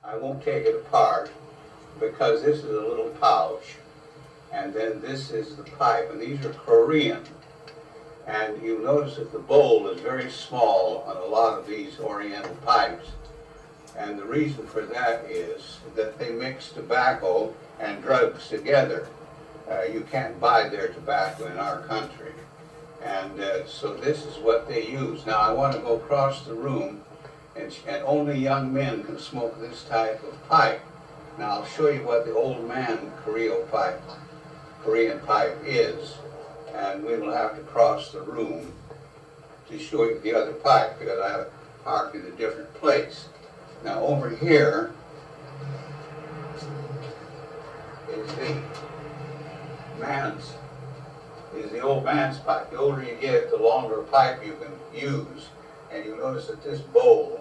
I won't take it apart because this is a little pouch, and then this is the pipe, and these are Korean. And you notice that the bowl is very small on a lot of these oriental pipes. And the reason for that is that they mix tobacco and drugs together. You can't buy their tobacco in our country. And so this is what they use. Now I want to go across the room, and only young men can smoke this type of pipe. Now I'll show you what the old man Korean pipe is. And we will have to cross the room to show you the other pipe because I have it parked in a different place. Now over here is the old man's pipe. The older you get, the longer pipe you can use. And you notice that this bowl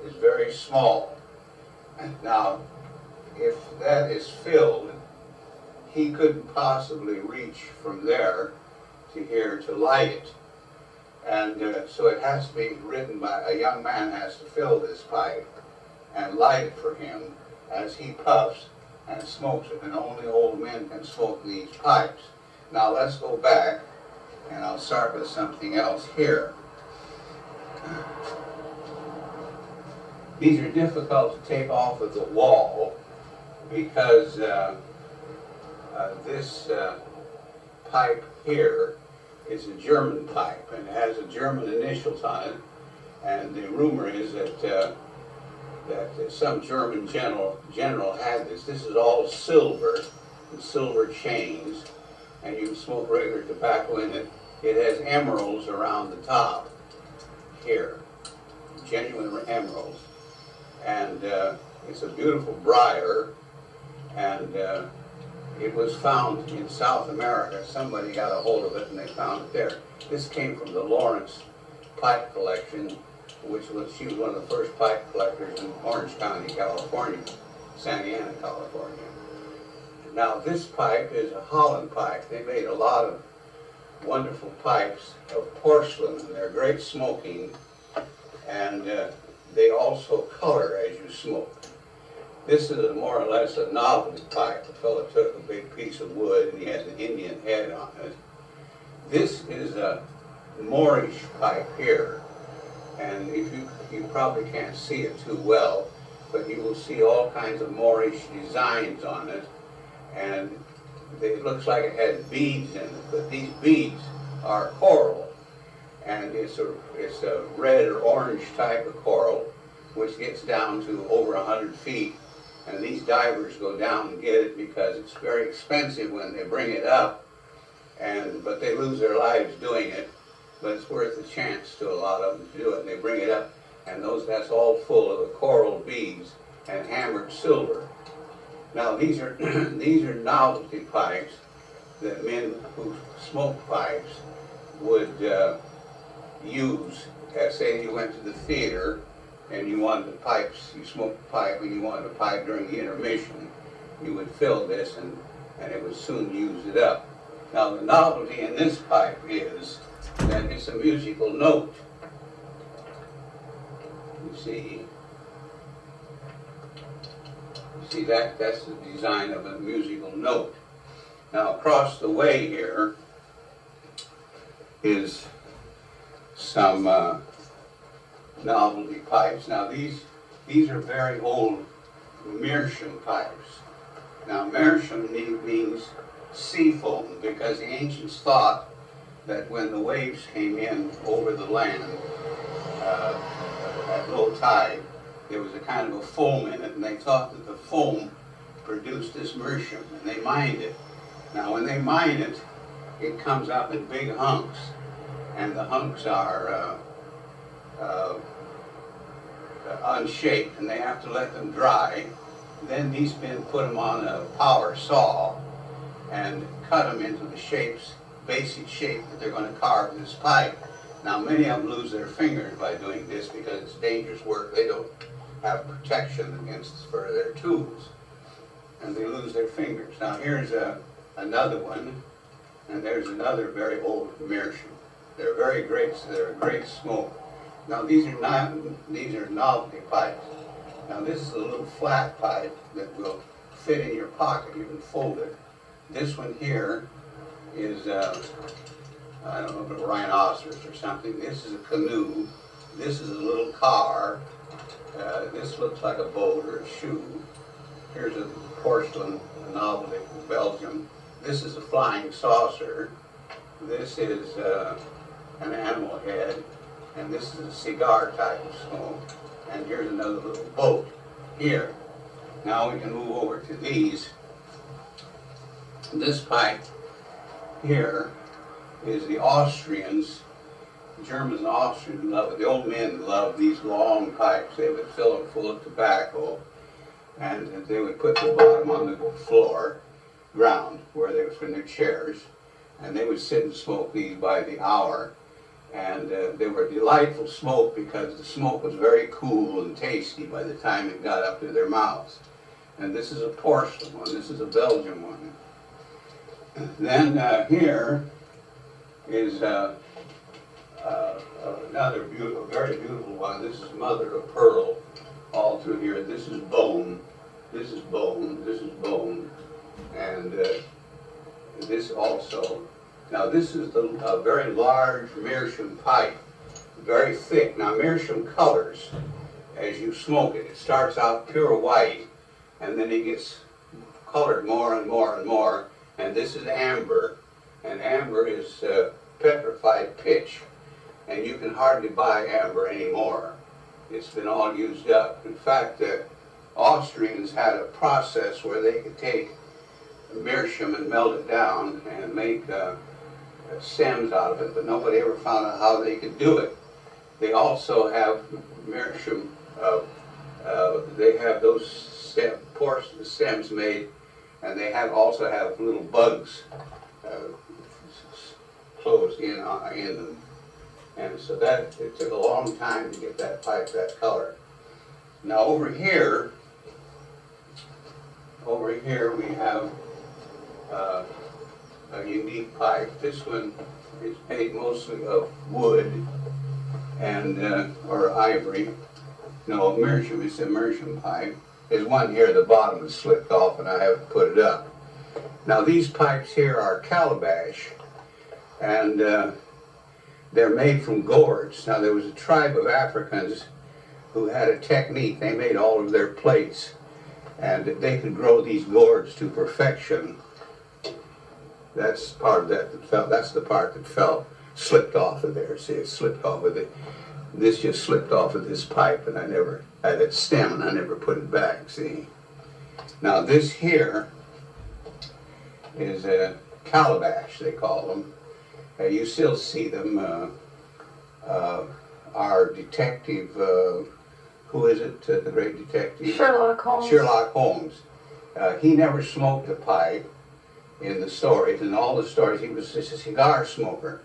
is very small. Now, if that is filled, he couldn't possibly reach from there to here to light it. And so it has to be ridden by, a young man has to fill this pipe and light it for him as he puffs and smokes it, and only old men can smoke these pipes. Now let's go back, and I'll start with something else here. These are difficult to take off of the wall because this pipe here is a German pipe, and it has a German initials on it, and the rumor is that some German general had this. This is all silver, and silver chains, and you can smoke regular tobacco in it. It has emeralds around the top here, genuine emeralds, and it's a beautiful briar, and it was found in South America. Somebody got a hold of it and they found it there. This came from the Lawrence pipe collection, she was one of the first pipe collectors in Orange County, California, Santa Ana, California. Now this pipe is a Holland pipe. They made a lot of wonderful pipes of porcelain, and they're great smoking, and they also color as you smoke. This is more or less a novelty pipe. The fellow took a big piece of wood and he has an Indian head on it. This is a Moorish pipe here, and if you probably can't see it too well, but you will see all kinds of Moorish designs on it, and it looks like it has beads in it, but these beads are coral, and it's a red or orange type of coral, which gets down to over 100 feet. And these divers go down and get it because it's very expensive when they bring it up, but they lose their lives doing it, but it's worth the chance to a lot of them to do it. And they bring it up, and that's all full of the coral beads and hammered silver. Now these are novelty pipes that men who smoke pipes would use. Say you went to the theater and you wanted the pipes, you smoked a pipe and you wanted a pipe during the intermission, you would fill this and it would soon use it up. Now the novelty in this pipe is that it's a musical note. You see that's the design of a musical note. Now across the way here is some novelty pipes. Now these are very old meerschaum pipes. Now meerschaum means sea foam because the ancients thought that when the waves came in over the land at low tide, there was a kind of a foam in it, and they thought that the foam produced this meerschaum, and they mined it. Now when they mine it, it comes up in big hunks, and the hunks are unshaped, and they have to let them dry. Then these men put them on a power saw and cut them into the basic shape that they're going to carve this pipe. Now many of them lose their fingers by doing this because it's dangerous work. They don't have protection for their tools, and they lose their fingers. Now here's another one, and there's another very old meerschaum. They're very great. They're a great smoke. Now these are novelty pipes. Now this is a little flat pipe that will fit in your pocket. You can fold it. This one here is, I don't know, a rhinoceros or something. This is a canoe. This is a little car. This looks like a boat or a shoe. Here's a porcelain novelty from Belgium. This is a flying saucer. This is an animal head. And this is a cigar type of smoke. And here's another little boat here. Now we can move over to these. This pipe here is the Austrians. Germans and Austrians love it. The old men love these long pipes. They would fill them full of tobacco, and they would put the bottom on the floor, ground, where they were in their chairs, and they would sit and smoke these by the hour. And they were delightful smoke because the smoke was very cool and tasty by the time it got up to their mouths. And this is a porcelain one. This is a Belgian one. Then here is another beautiful, very beautiful one. This is mother of pearl all through here. This is bone. This is bone. This is bone. And this also. Now this is a very large meerschaum pipe, very thick. Now meerschaum colors as you smoke it. It starts out pure white, and then it gets colored more and more and more. And this is amber, and amber is petrified pitch, and you can hardly buy amber anymore. It's been all used up. In fact, the Austrians had a process where they could take meerschaum and melt it down and make stems out of it, but nobody ever found out how they could do it. They also have meerschaum, they have those stems made, and they also have little bugs closed in them. And so that, it took a long time to get that pipe that color. Now over here we have a unique pipe. This one is made mostly of wood and or ivory. No, meerschaum. It's a meerschaum pipe. There's one here at the bottom that slipped off, and I haven't put it up. Now these pipes here are calabash, and they're made from gourds. Now there was a tribe of Africans who had a technique. They made all of their plates, and they could grow these gourds to perfection. That's part of that fell. That's the part that slipped off of there. See, it slipped off of it. This just slipped off of this pipe, and I had that stem, and I never put it back. See. Now this here is a calabash, they call them. You still see them. Our detective, who is it? The great detective Sherlock Holmes. Sherlock Holmes. He never smoked a pipe. In the stories, in all the stories, he was just a cigar smoker.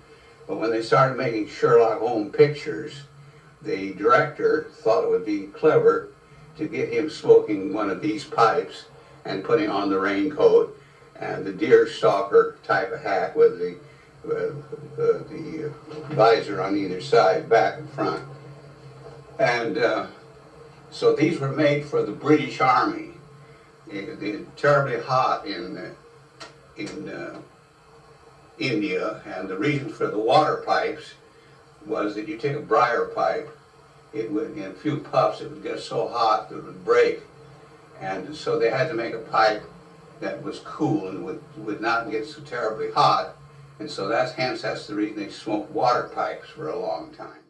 But when they started making Sherlock Holmes pictures, the director thought it would be clever to get him smoking one of these pipes and putting on the raincoat and the deer stalker type of hat with the visor on either side, back and front. And so these were made for the British Army. They're terribly hot in India, and the reason for the water pipes was that you take a briar pipe, it would, in a few puffs, it would get so hot that it would break, and so they had to make a pipe that was cool and would not get so terribly hot, and so that's the reason they smoked water pipes for a long time.